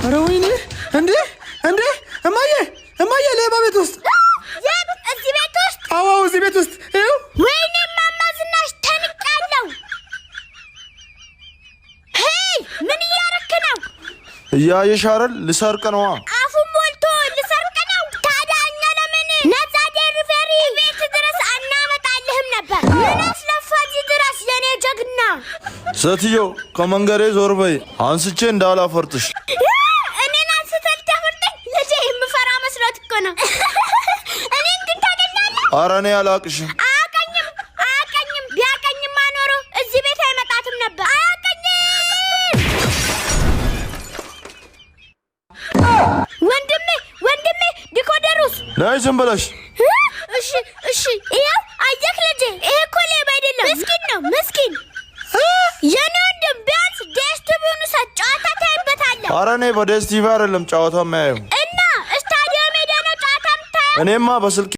ኧረ ወይኔ እንዴ እማዬ ሌባ ቤት ውስጥ እዚህ ቤት ውስጥ? አዎ እዚህ ቤት ውስጥ ይኸው። ወይኔ እማማ ዝናሽ ተንቃለሁ። ሄይ ምን እያረክ ነው? እያየሽ አይደል? ልሰርቅ ነዋ። አፉን ሞልቶ ልሰርቅ ነው። ታዲያ እኛ ለምን ነፃ ዴሊቨሪ ቤት ድረስ አናመጣልህም ነበር? ምን አስለፋ እዚህ ድረስ የኔ ጀግና? ሴትዮ ከመንገሬ ዞር በይ፣ አንስቼ እንዳላፈርጥሽ። እኔን አንስተህ ልታፈርጠኝ? ልጄ የምፈራ መስሎት እኮ ነው። እኔን ግን ታገኛለህ? ኧረ እኔ አላቅሽም። አያቀኝም። ቢያቀኝማ ኖሮ እዚህ ቤት አይመጣትም ነበር። አያቀኝም። ወንድሜ ዲኮደሩስ ነይ ዝም ብለሽ። እሺ ይኸው አየህ ልጄ፣ ይሄ እኮ ሌባ አይደለም፣ ምስኪን ነው ምስኪን። የኔ ወንድም ቢያንስ ዴስቲቪውን ውሰድ፣ ጨዋታ ታይበታለህ። ኧረ እኔ በዴስቲቪ አይደለም ጨዋታ የማየው፣ እና ስታዲየም ሄደህ ነው ጨዋታ የምታየው? እኔማ በስልክ